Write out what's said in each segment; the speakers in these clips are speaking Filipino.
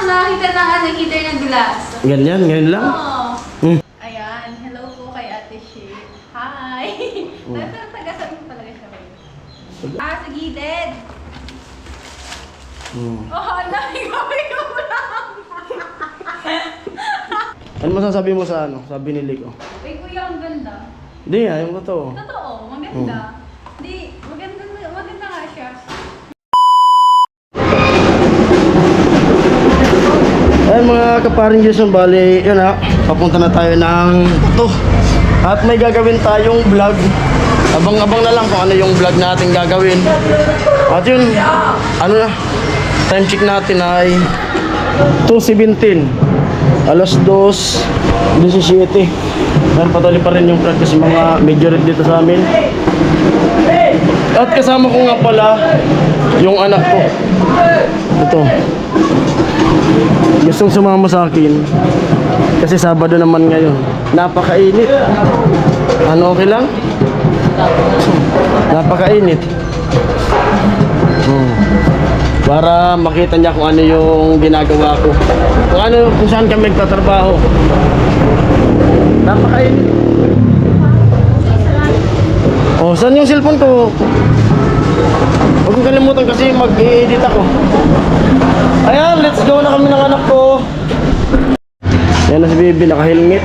nakakita ng ano, heater ng glass. Ganyan, ganyan lang. Oo. Hmm. Ayan, hello po kay Ate Shi. Hi! Taga-sabi mo talaga siya kayo. Sa gilid. Oh, ang dami gawin ko lang. Ano masasabi mo sa ano? Sa binili ko? Uy, kuya, ang ganda. Hindi nga, yung totoo. Totoo, maganda. Hindi, maganda nga siya. Ayan mga kaparing Jason, bali, yun ha, papunta na tayo ng to. At may gagawin tayong vlog. Abang-abang na lang kung ano yung vlog natin gagawin. At yun, ano na, time check natin ay 2:17. Alas 2:17. Ayan, patuloy pa rin yung vlog kasi mga majority dito sa amin. At kasama ko nga pala yung anak ko. Ito. Gustong sumama sa akin kasi Sabado naman ngayon. Napakainit. Ano, okay lang? Napakainit. Para makita niya kung ano yung ginagawa ko. Kung saan kami nagtatrabaho. Napakainit. Oh, saan yung cellphone ko? Huwag kong kalimutan kasi mag-i-edit ako. Ayan, let's go na kami ng anak ko. Yan na si Bibi, naka-helmet.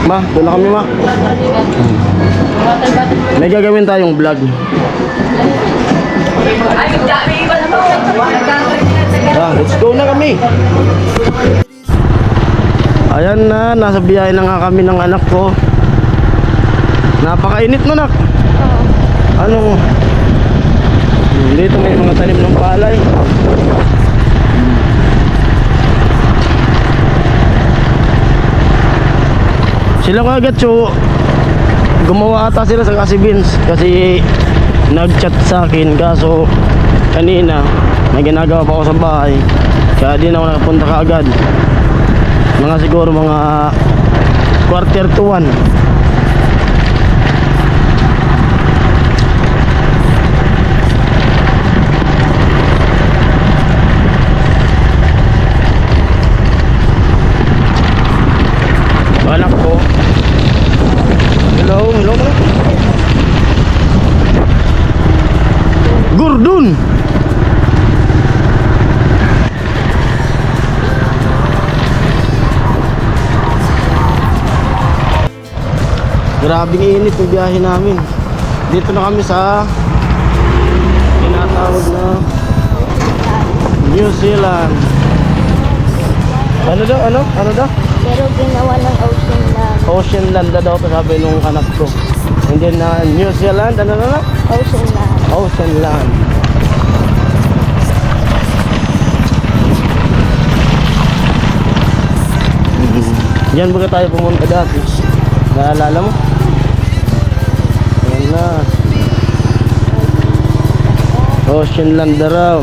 Ma, doon na kami, ma. May gagawin tayong vlog. Let's go na kami. Ayan na, nasa biyahe na nga kami ng anak ko. Napakainit na, nak. Ano? Dito may mga tanim ng palay. Sila ko agad, gumawa ata sila sa kasi Vince kasi nag-chat sa akin kaso kanina may ginagawa pa ako sa bahay kaya di na ako nakapunta kaagad. Mga siguro mga 1:45. Anak ko. Hello, hello. Gordon. Grabing init yung biyahe namin. Dito na kami sa tinatawag na New Zealand. Ano daw? Ano daw? Pero ginawa ng Ocean Land. Ocean Land na daw ito sabi nung anak ko. Hindi na New Zealand, ano na? Ocean Land. Ocean Land. Diyan baga tayo pumunta dati. Naalala mo? Ayan na. Ocean Land na raw.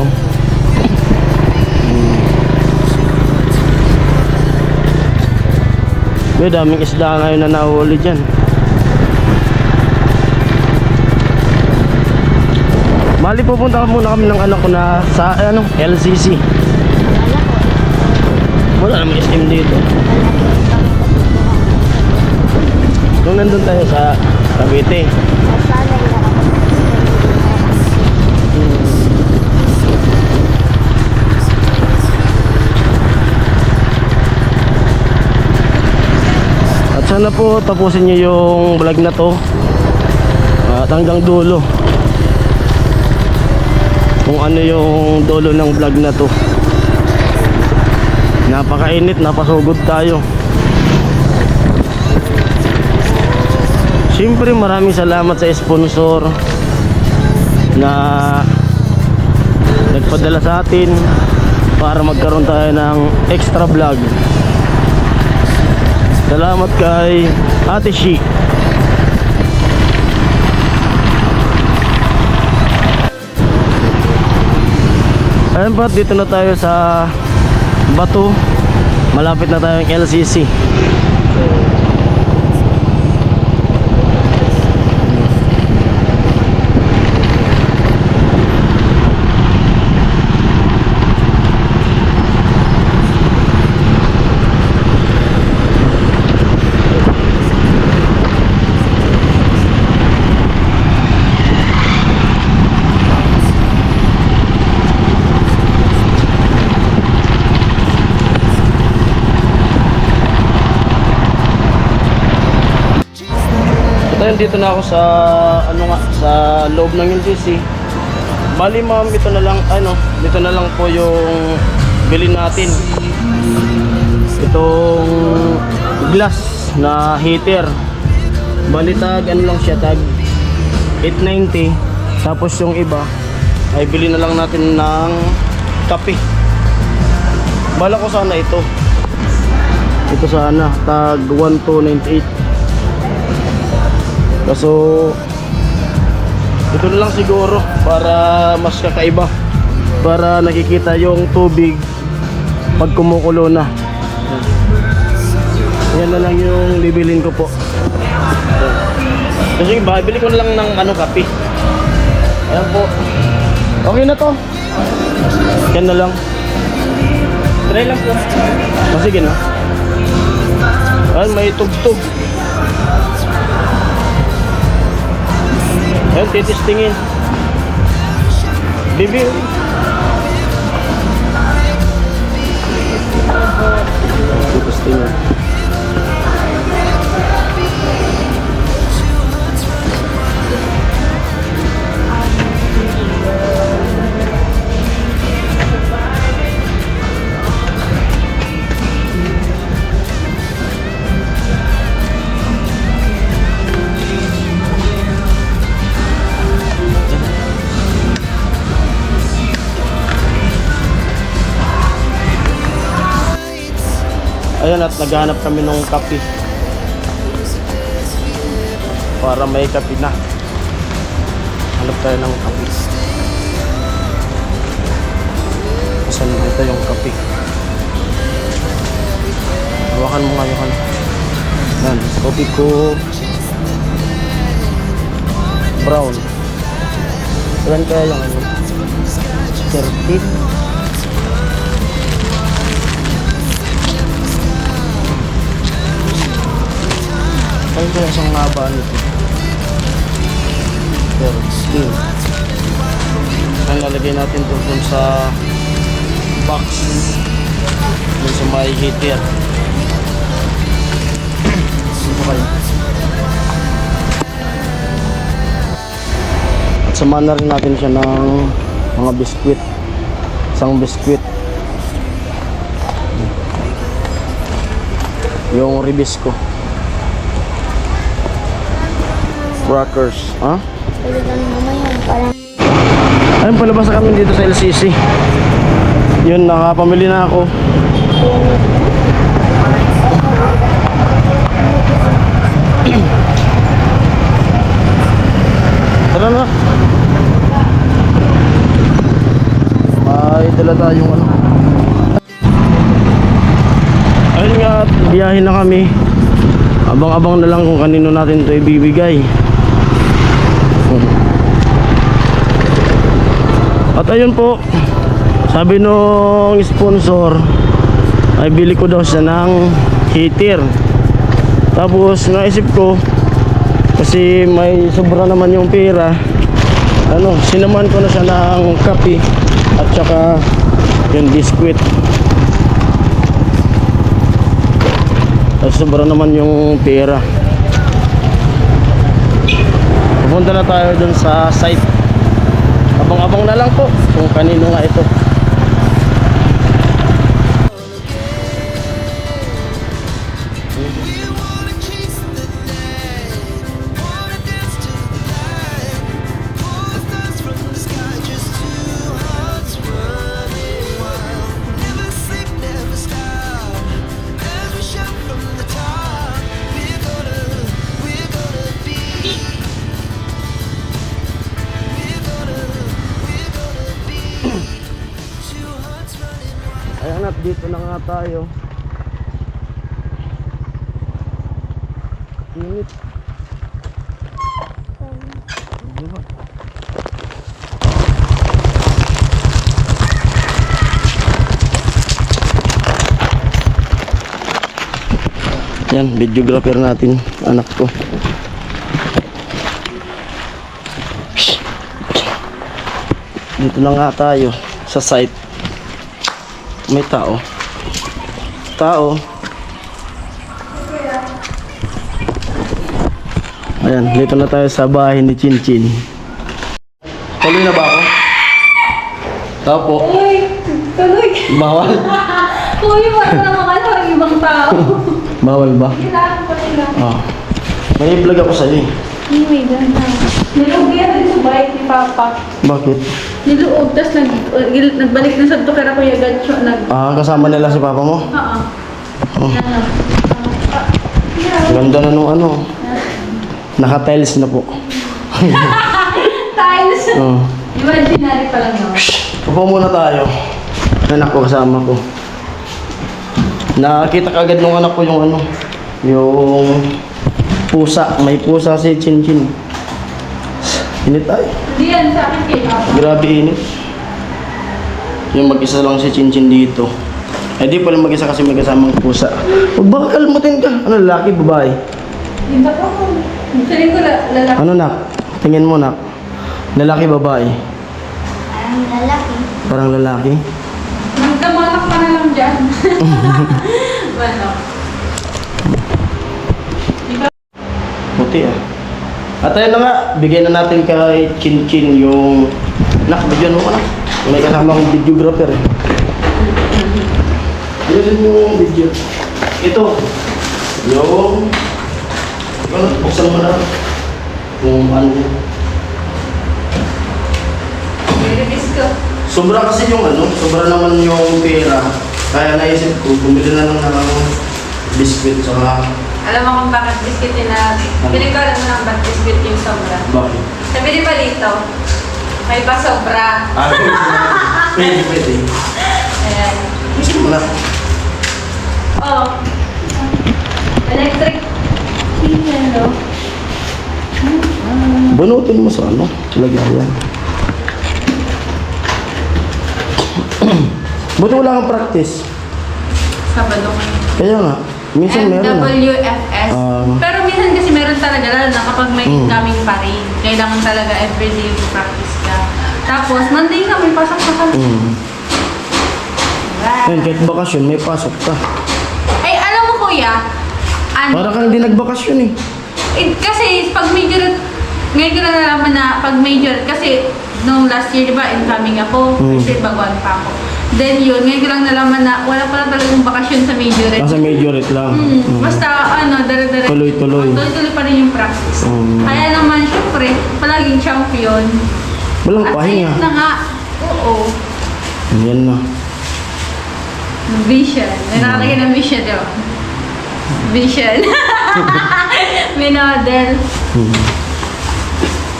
May daming isda ngayon na nahuli dyan. Bali pupunta muna kami ng anak ko na sa LCC. Wala namang SM dito. Nung nandun tayo sa Cavite. Nasanay na ako. At sana po tapusin nyo yung vlog na to at hanggang dulo kung ano yung dulo ng vlog na to. Napakainit, napasugod tayo. Siyempre maraming salamat sa sponsor na nagpadala sa atin para magkaroon tayo ng extra vlog. Salamat kay Ate Shi. Ayun po, dito na tayo sa Batu. Malapit na tayong LCC. Ngayon dito na ako sa sa loob ng LCC. Bali ma'am, ito na lang dito na lang po yung bilhin natin. Itong glass na heater. Bali tag lang siya, tag 890. Tapos yung iba ay bili na lang natin ng kape. Bala ko sana ito. Ito sana tag 1298. Kaso ito na lang siguro para mas kakaiba, para nakikita yung tubig pag kumukulo na. Yan na lang yung bibilin ko po. Kasi bibili ko na lang ng kape. Ayan po. Okay na to. Yan na lang. Try lang po. Sige na. Ayan, may tugtog. Ayan, titistingin. Bibi. Titistingin. Ayan, at naghahanap kami ng kape para may kape na. Hanap tayo ng kape. Saan na ito yung kape? Hawakan mo nga yung yan, kopi ko brown. Ilan kaya yung 30. Ayun kaya isang haba nito. 13. Ang lalagay natin dun sa box. Dun sa may heater. Dito kayo. At samahan na rin natin siya ng mga biskwit. Isang biskwit. Yung Ribisco. Crackers, ha? Palitan mo ngayon. Parang Ayun, palabas na kami dito sa LCC. Yun, nakapamili na ako. Tara na. May dala tayong Ayun nga, biyahin na kami. Abang-abang na lang kung kanino natin ito ibibigay. At ayun po, sabi nung sponsor ay bili ko daw siya ng heater. Tapos naisip ko, kasi may sobra naman yung pera, sinaman ko na siya ng kape at saka yung biskwit. At sobra naman yung pera. Pupunta na tayo dun sa site. Abang-abang na lang po kung kanino nga ito. Ayan at dito na nga tayo. Init. Diba? Yan, videographer natin, anak ko. Dito na nga tayo sa site. May tao. Ayan, dito na tayo sa bahay ni Chinchin. Tuloy na ba ako? Tapo. Uy, tuloy. Bawal? Uy, wala naman ano, ang ibang tao. Bawal ba? Kailangan ko nila. Ah. May vlog ako sa'yo eh. Anyway, ganda. Niloob yan din sa bike ni Papa. Bakit? Niloob, tapos nagbalik na sa dokera Kuya Gacho. Kasama nila si papa mo? Oo. Oh. Ano? Ganda na nung ano. Naka-tiles na po. Tiles. Oh. Imaginary pa lang yun. Upo muna tayo. Anak ko kasama ko. Nakita kagad nung anak ko yung ano. Yung pusa. May pusa si Chinchin. Init ay. Hindi yan sa akin kay Papa. Grabe init. Yung mag-isa lang si Chinchin dito. Eh di pala mag-isa kasi may kasamang pusa. Huwag baka kalmutin ka. Ano, lalaki, babae? Hindi ba ko? Sabihin ko lalaki. Ano nak? Tingin mo nak. Lalaki, babae? Parang lalaki. Parang lalaki? Magkamanak pa na lang dyan. Bueno. Puti ah. At ayun na nga, bigyan na natin kay Chinchin yung... Nak, bigyan mo ka na. May kasamang videographer eh. Bigyan mo yung video. Ito. Yung... Ano, buksan mo na. Kung ano. Nirelease ko. Sobra kasi yung ano, sobra naman yung pera. Kaya naisip ko, bumili na lang ng biscuit saka... Alam mo kung bakit biscuit yun na... Pili ko alam mo lang ba't biscuit yung sobra. Bakit? Sabi di ba dito? May pa sobra. Pwede. Ayan. Gusto mo na. Oh. Electric. Hello. Banutin mo sa ano, lagayan. Buti wala kang practice. Sabado. Kaya nga, minsan meron na. MWFS. Pero minsan kasi meron talaga, lalo na kapag may incoming pa rin. Kailangan talaga everyday practice ka. Tapos, Monday na may pasok na kami. Yan, kahit bakasyon, may pasok ka. Ay, alam mo kuya, ano? Para kang hindi nagbakasyon eh. Kasi pag major, ngayon ko na nalaman na pag major, kasi nung last year, di ba, incoming ako, kasi baguan pa ako. Then yun, ngayon ko lang nalaman na wala pala talagang bakasyon sa majorette. Nasa majorette lang. Basta ano, dara-dara. Tuloy-tuloy. Tuloy-tuloy pa rin yung practice. Kaya naman, syempre, palaging champion. Walang At pahinga. ayun na nga, oo, Yan na. vision. May nakalagay ng vision, di ba? Vision. May model.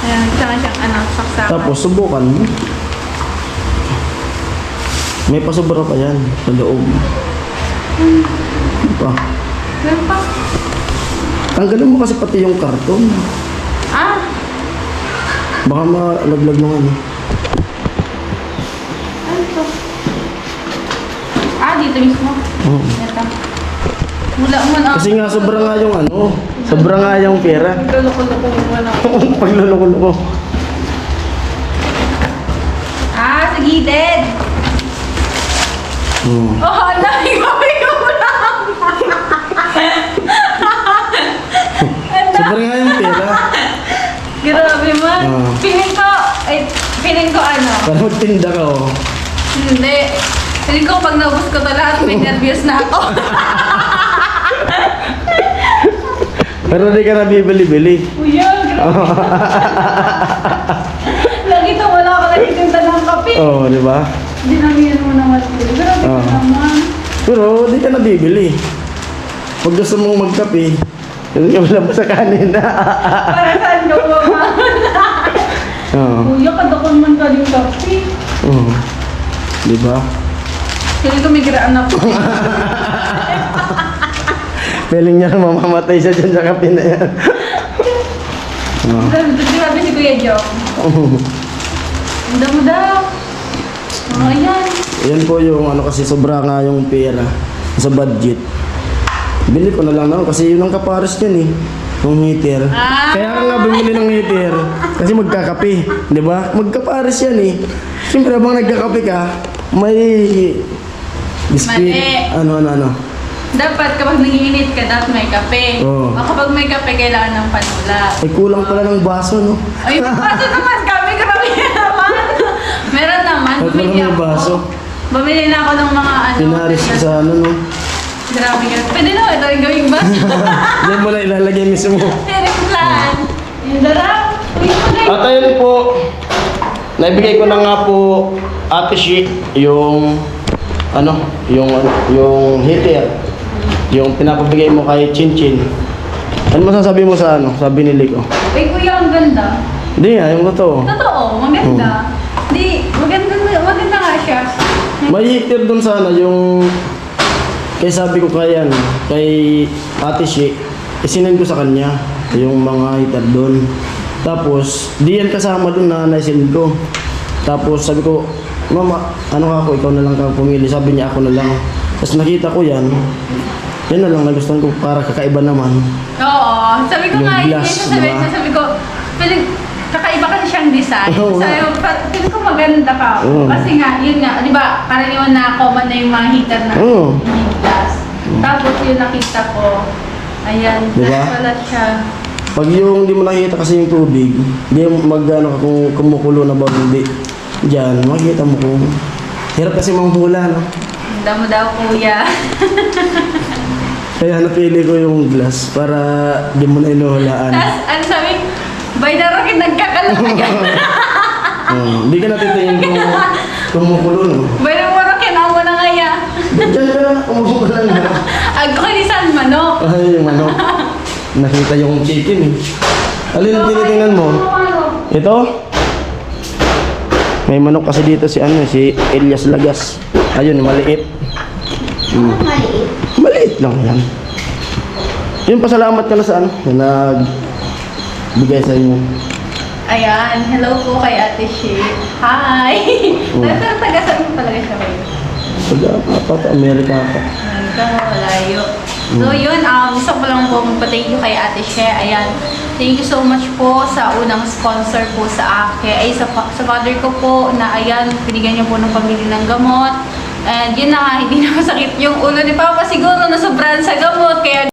Ayan, tsaka siyang ano, saksakan. Tapos, subukan mo. May pasobra pa yan sa loob. Ano pa? Meron pa. Tanggalin mo kasi pati yung karton. Ah, Baka malaglag ng ano. ano to? Ah, dito mismo. Oo. Ito. Wala mo na. Kasi nga, sobra nga yung ano. Sobra nga yung pera. Loko-loko mo wala. Pagluloko-loko. Ah, sa gilid. Oh, ang dami gawin ko lang. Sobra nga yung pera. Grabe man. Feeling ko ano. Para magtinda ka oh. Hindi. Feeling ko pag naubos ko to lahat, may nervyos na ako. Pero di ka nabibili-bili. Kuya, grabe. Lagi to wala ka nagtitinda ng kape. Oo, di ba? Dinamihan mo naman. Grabe ka naman. Pero di ka nabibili. Pag gusto mong magkape, hindi ka wala pa sa kanin. Para saan ka ba? Oo. Kuya, kadakon man ka yung kape. Oo. Di ba? Feeling ko may giraan ako. Feeling niya mamamatay siya dyan sa kape na yan. Oo. Grabe si Kuya Joe. Ang damo daw. Oh, ayan. Yan po yung ano kasi sobra nga yung pera sa budget. Bili ko na lang ako kasi yun ang kapares yan eh. Yung heater. Kaya ka nga bumili ng heater kasi magkakape. Di ba? Magkapares yan eh. Siyempre habang nagkakape ka, may biscuit. Mali. Ano. dapat kapag nag-iinit ka, dapat may kape. Oo. O kapag may kape, kailangan ng panula. Ay, kulang pala ng baso, no? Ay, baso naman kami, grabe naman. Meron naman, At bumili walang ako. baso. Bumili na ako ng mga ano. Pinaris ka sa ano, no? Grabe ka. Pwede na, ito yung gawing baso. Diyan mo na ilalagay mismo. Meron plan. Yung darap. Uy, At ayun po, naibigay ko na nga po Ate Shi yung yung heater. Yung pinapabigay mo kay Chinchin. Ano masasabi mo sa sa binili ko? Uy, kuya, ang ganda. Hindi nga, yung totoo. Totoo, maganda. Di, maganda nga siya. May heater dun sana yung kay sabi ko kay Ate Shi, isinend ko sa kanya yung mga heater dun. Tapos, di yan kasama dun na naisend ko. Tapos sabi ko, Mama, ano ka ako, ikaw na lang ka pumili. Sabi niya, ako na lang. Tapos nakita ko yan na lang nagustuhan ko para kakaiba naman. Oo, sabi ko Yung nga, glass, diba? sabi ko, piling, kakaiba kasi siyang design. Oo nga. Sabi ko, piling ko maganda ka. Oo. Kasi nga, yun nga, di ba, karaniwan na common na yung mga heater na Oo. may glass. Tapos yun nakita ko, ayan, Diba? glass pala siya. Pag yung di mo nakikita kasi yung tubig, di mo magano ka kung kumukulo na ba o hindi. Diyan, makikita mo kung hirap kasi manghula, no? Ganda mo daw, kuya. Kaya napili ko yung glass para di mo na inuhulaan. Tapos, ano sabi, by the rocket, nagkakalaga. Hindi ka natitingin kung kumukulo, no? By the rocket, ako na ngaya. Diyan ka, umupo ka lang na. Agdo ka ni San Manok. Ay, yung ano, nakita yung chicken eh. Alin ang tinitingnan mo? Ito? May manok kasi dito si Elias Lagas. Ayun, maliit. Maliit. Maliit lang yan. Yun, pasalamat ka na sa nagbigay sa inyo. Ayan, hello po kay Ate Shi. Hi! Pero taga-saan mo talaga siya kayo? Pag Amerika ako. Malayo. So yun, gusto ko lang po magpa-thank you kay Ate She. Ayan, thank you so much po sa unang sponsor po sa akin. Ay, sa father ko po na ayan, binigyan niya po ng pamili ng gamot. And yun na nga, hindi na masakit yung ulo ni Papa. Siguro nasobrahan sa gamot. Kaya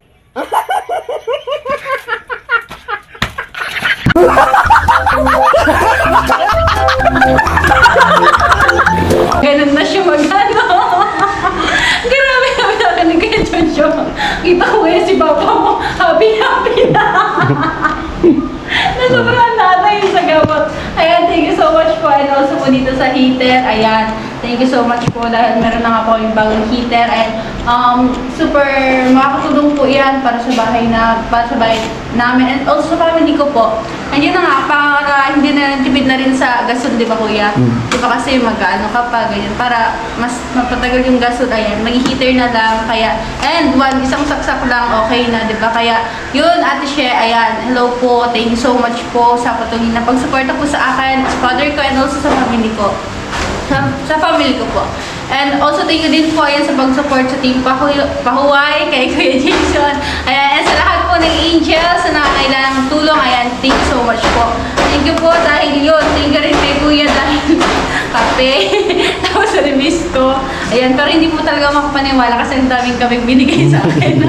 ganun na siya magano. Grabe kami na ni Kuya Jojo. Kita ko ngayon si Papa mo. Happy na. Nasobrahan natin yung sa gamot. Ayan, thank you so much po. And also po dito sa heater. Ayan, thank you so much po dahil meron na nga po yung bagong heater. And super makakatulong po yan para sa bahay namin. And also sa family ko po. And yun na nga, para hindi na tipid na rin sa gasol, di ba kuya? Di ba kasi mag-ano ka pa, ganyan. Para mas mapatagal yung gasol, ayan, mag-heater na lang. Kaya, and isang saksak lang, okay na, di ba? Kaya, yun, Ate She, ayan, hello po, thank you so much po sa patuloy na pagsuporta po sa akin, sa father ko, and also sa family ko. Sa family ko po. And also thank you din po ayan sa pag-support sa Team Pahuway, kay Kuya Jason. Ayan, and sa lahat po ng angels na nangangailangan ng tulong, ayan, thank you so much po. Thank you po dahil yun, thank you rin kay Kuya dahil kape, tapos release ko. Ayan, pero hindi po talaga makapaniwala kasi ang daming kaming binigay sa akin.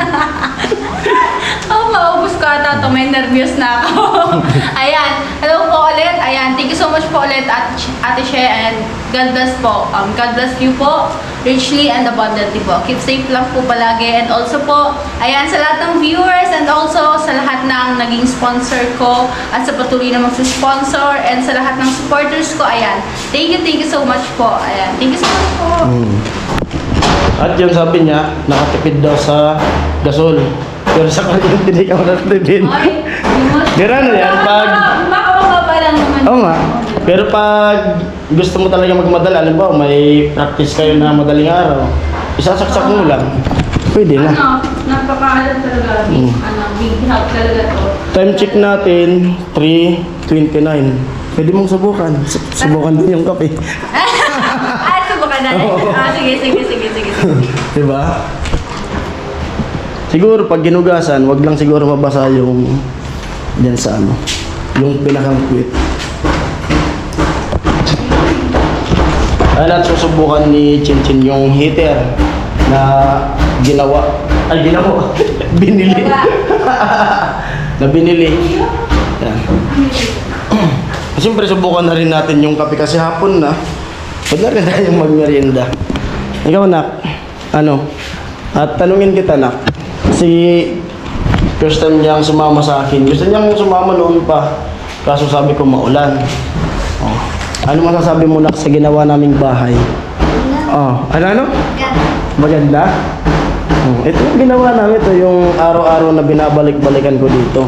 Maubos ko ata ito, may nervyos na ako. Ayan, hello po ulit. Ayan, thank you so much po ulit Ate She, and God bless po. God bless you po, richly and abundantly po. Keep safe lang po palagi. And also po, ayan, sa lahat ng viewers and also sa lahat ng naging sponsor ko at sa patuloy na magsusponsor and sa lahat ng supporters ko, ayan, thank you so much po. Ayan, thank you so much po. At yung sabi niya, nakatipid daw sa gasol. Pero sa kanya, hindi ka nakatipid. Ay, Ganun yan, makababa lang naman. Oo nga. Pero pag gusto mo talaga magmadala, alam ba, may practice kayo na madaling araw, isasaksak mo lang. Pwede na. Napakaalam talaga. Big help talaga to. Time check natin, 3:29. Pwede mong subukan. Subukan din yung kape. Subukan na. Sige. Diba? Siguro pag ginugasan, wag lang siguro mabasa yung dyan sa yung pinakang quit. Ayan, at susubukan ni Chinchin yung heater na ginawa Ay, ginawa. Binili. Na binili. Yan. Siyempre, subukan na rin natin yung kape kasi hapon na. Huwag na rin tayong magmerienda. Ikaw, nak. Ano? At tanungin kita, nak. Si first time niyang sumama sa akin. Gusto niyang sumama noon pa. Kaso sabi ko maulan. Oh. Ano masasabi mo, nak, sa ginawa naming bahay? Oh, ano? Maganda? Oh, ito yung ginawa namin. Ito yung araw-araw na binabalik-balikan ko dito.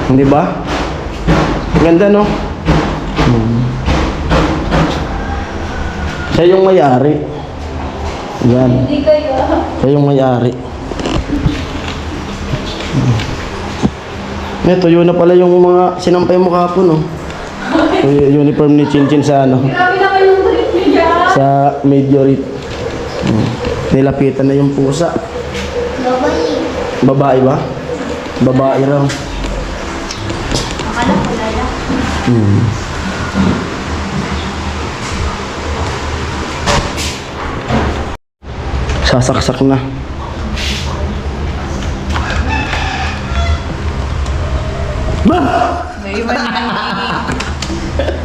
Hindi ba? Ganda, no? Siya yung may-ari. Yan. Hindi kayo. Siya yung may-ari. Tuyo na pala yung mga sinampay mo kahapon, no? Yung uniform ni Chinchin sa ano? Grabe naman yung trip niyo dyan. Sa Majorit. Nilapitan na yung pusa. Babae. Babae ba? Babae raw. Akala ko lala. Sasaksak na. Ba! May iba naman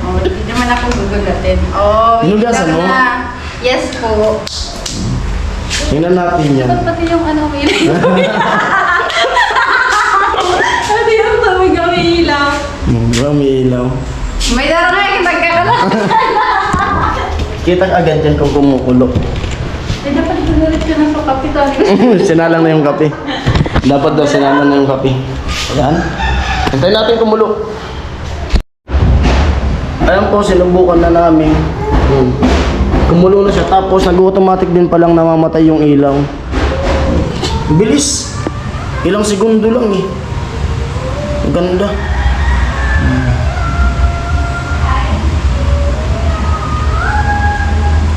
Oh, hindi naman ako gugulatin. Oh, Hinugasan mo? na. Yes po. Tingnan natin yan. Dapat pati yung ano umiilaw. Pati yung tawag umiilaw. Diba may ilaw? May daro nga yung nagkakalat. Kita agad yan kung kumukulo. Eh, dapat gugulit ka na sa kapital. Sinalang na yung kape. Dapat daw sinalang na yung kape. Ayan. Hintayin natin kumulo. Ayan po, sinubukan na namin. Kumulo na siya. Tapos nag-automatic din palang namamatay yung ilaw. Bilis. Ilang segundo lang eh. Ang ganda.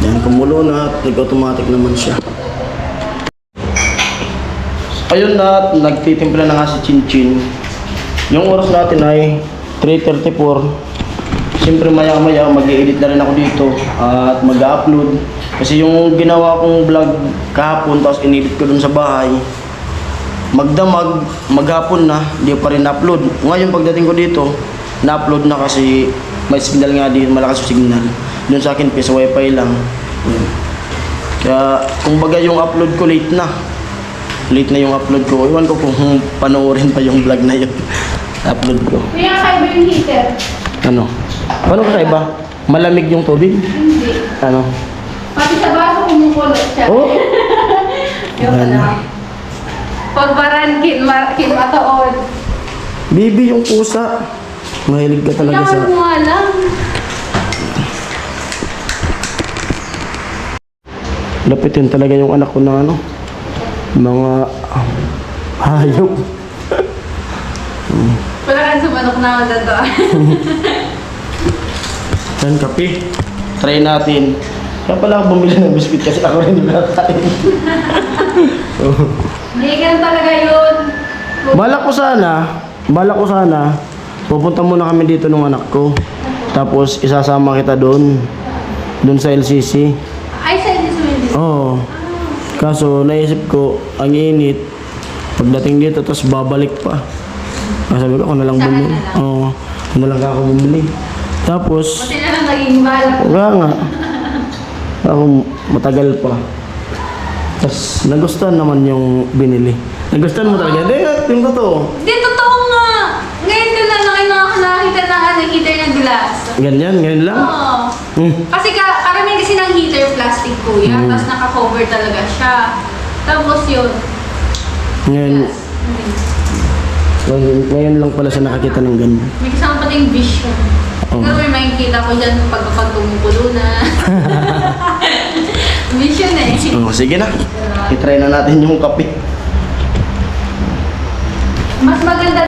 Yan, kumulo na at nag-automatic naman siya. Ayun na, nagtitimpla na nga si Chinchin. Yung oras natin ay 3:34. Siyempre maya-maya mag-i-edit na rin ako dito at mag-upload. Kasi yung ginawa kong vlog kahapon tapos in-edit ko dun sa bahay, magdamag, maghapon na, di pa rin upload. Ngayon pagdating ko dito, na-upload na kasi may signal nga din, malakas yung signal. Dun sa akin, sa wifi lang. Kaya, kumbaga yung upload ko late na. Late na yung upload ko. Iwan ko kung panoorin pa yung vlog na yun. Upload ko. May kakaiba yung heater. Ano? Paano kakaiba? Malamig yung tubig? Hindi. Ano? Pati sa baso kumukulot siya. Oh! Yung Ano? pala. Pagbaran, kinmataon. Baby yung pusa. Mahilig ka talaga sa... Kailangan mo nga lang. Lapitin talaga yung anak ko ng ano? Mga... hayop. Wala kang sumanok na ako dito. Yan, kape. Try natin. Kaya pala ako bumili ng biscuit kasi ako rin yung nakain. Hindi, ganun talaga yun. Balak ko sana, pupunta muna kami dito ng anak ko. Tapos isasama kita doon sa LCC. Ay, sa hindi sumili. Oo. Kaso naisip ko, ang init. Pagdating dito, tapos babalik pa. Sabi ko, ako na lang Saan bumili. na lang? Oo. Ako na lang ako bumili. Tapos, Buti na lang naging balak. wala nga. Ako matagal pa. Tapos nagustuhan naman yung binili. Nagustuhan mo talaga? Hindi, yung totoo. Hindi, totoo nga. Ngayon ko lang nakakita ng heater na glass. Ganyan lang. Oo. Kasi karamihan kasi ng heater plastic kuya, tapos naka-cover talaga siya. Tapos yun, Ngayon, glass. ngayon lang pala siya nakakita ng ganyan. May kasama pati yung vision. Oo. Pero may makikita ko dyan pag tumukulo na. Vision eh. Oh, sige na. I-try na natin yung kape. Mas maganda.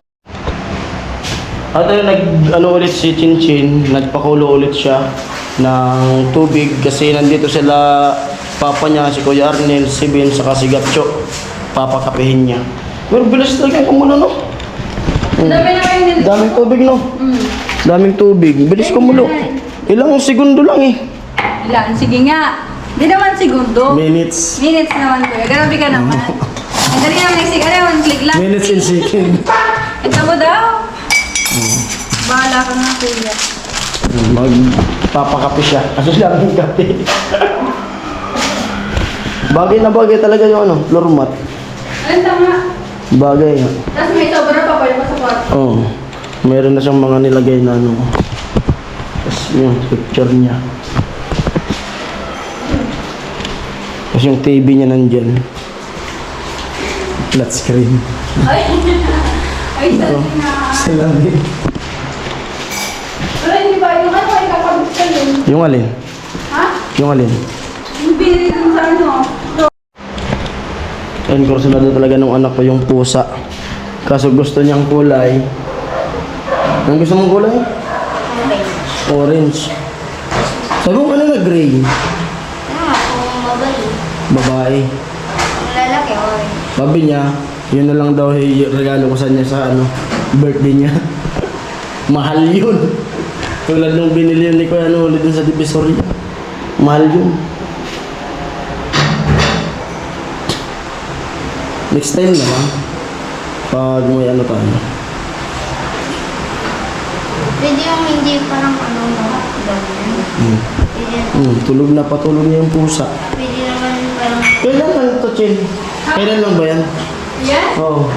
At ayun, ulit si Chinchin, nagpakulo ulit siya ng tubig kasi nandito sila papa niya, si Kuya Arnel, si Ben, saka si Gatcho. Papakapehin niya. Pero bilis talaga kumulo, no? Dami na kayo nila. Daming tubig, no? Daming tubig. Bilis kumulo. Ilang segundo lang eh. Ilan? Sige nga. Di naman segundo. Minutes. Minutes naman kuya. Grabe ka naman. Ang dali naman nagsig. Ano yung click lang? Minutes in second. Ito mo daw. Bahala ka nga, kuya. Magpapakape siya. Ano lang yung kape? Bagay na bagay talaga yung ano, floor mat. Alin tama? Bagay. Tapos may sobra pa, pwede pa sa kwarto. Oo. Meron na siyang mga nilagay na ano. Tapos yung picture niya. Tapos yung TV niya nandyan. Flat screen. Ay, sabi na. Salamin. Pero hindi ba, yung ano ay kakabit ka yun? Yung alin? Ha? Yung alin? Yung binili dun sa ano? Ayun, kursunado talaga ng anak ko yung pusa. Kaso gusto niyang kulay. Anong gusto mong kulay? Orange. Sabi mo ano na gray? Kung mabali. Babae. Kung lalaki, orange. Sabi niya, yun na lang daw yung regalo ko sa niya sa ano, birthday niya. Mahal yun. Tulad nung binili yun ni Kuya ano ulit dun sa Divisoria. Mahal yun. Next time na lang. Pag may ano tayo. Pwede yung hindi parang ano mo. Ganyan. Pwede, Tulog na patulog niya yung pusa. pwede naman parang Kailan lang ito, Chin? Kailan lang ba yan? Yan? Oo.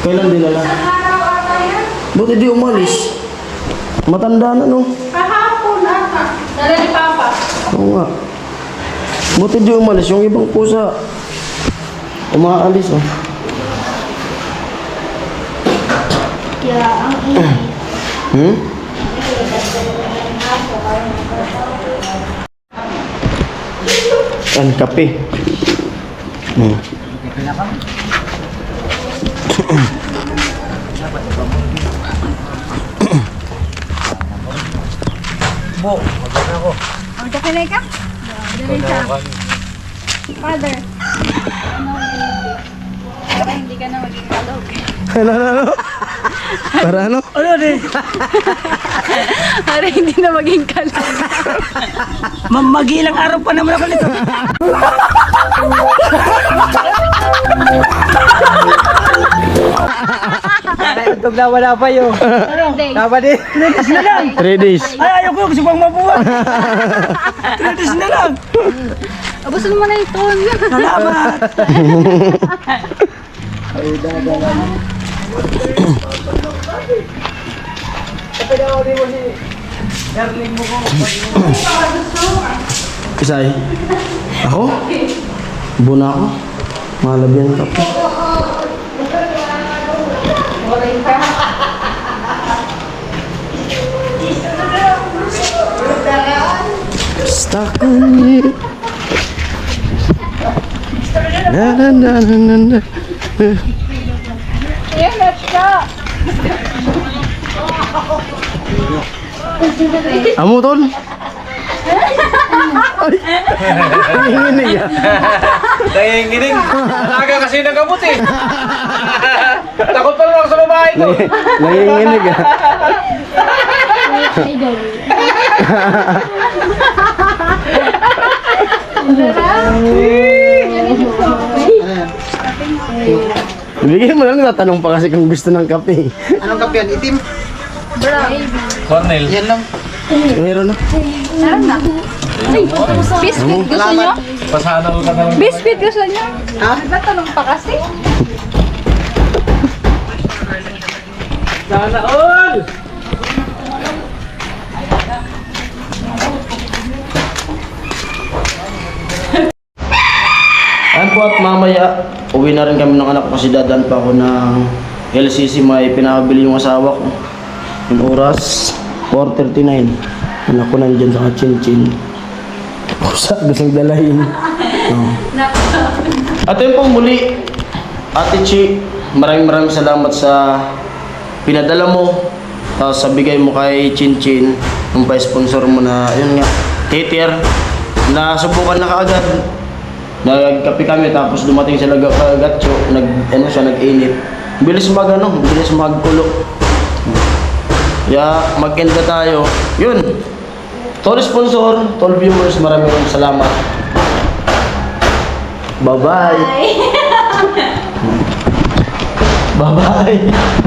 Kailan dinala? Araw ata yan? Buti di umalis. Matanda na no? Kahapon ata. Dala ni Papa. Oo nga. Buti di umalis. Yung ibang pusa, umaalis oh. kaya ang init. Hmm? Yan, kape. Hmm. Magkakalay ka? Dali ka. Father. Baka hindi ka na maging kalog. Ano? Para ano? Para hindi na maging kalog. Magilang araw pa naman ako nito. Itog na wala pa yun. Tama din. 3 days na lang. 3 days. Ay, ayaw ko. Gusto pang mabuhay. 3 days na lang. Abusin mo na ito. Salamat. Isay. Ako? Buna ako. Malabyan ka po. Stuck on you. Na na na na na na. Ayan, let's go. Amo tol. Ay. Nanginginig ah. Nanginginig. Alaga kasi ng gamot eh. Takot pa naman ako sa babae ko. Nanginginig ah. Bigyan mo lang, tatanong pa kasi kung gusto ng kape. Anong kape yan? Itim? Cornel. Yan lang. Meron na. Meron na. Ay, biscuit gusto nyo? Pasana ko ka na lang. Biscuit gusto nyo? Ha? Nagtatanong pa kasi. Sana all! Ayan po at mamaya, uwi na rin kami ng anak ko kasi dadaan pa ako ng LCC. May pinakabili yung asawa ko. Yung oras, 4:39. Anak ko nandyan sa chin-chin. Pusa, gustong dalahin. Oh. At yun po muli, Ate Chi, maraming salamat sa pinadala mo. Tapos sa bigay mo kay Chin Chin, yung pa-sponsor mo na, yun nga, cater. Nasubukan na kaagad. Nagkape kami tapos dumating sila Gatcho, nag-init. Bilis magkulo. Kaya mag-end na tayo. Yun. Tol sponsor, tol viewers, maraming salamat. Bye-bye. Bye. Bye-bye.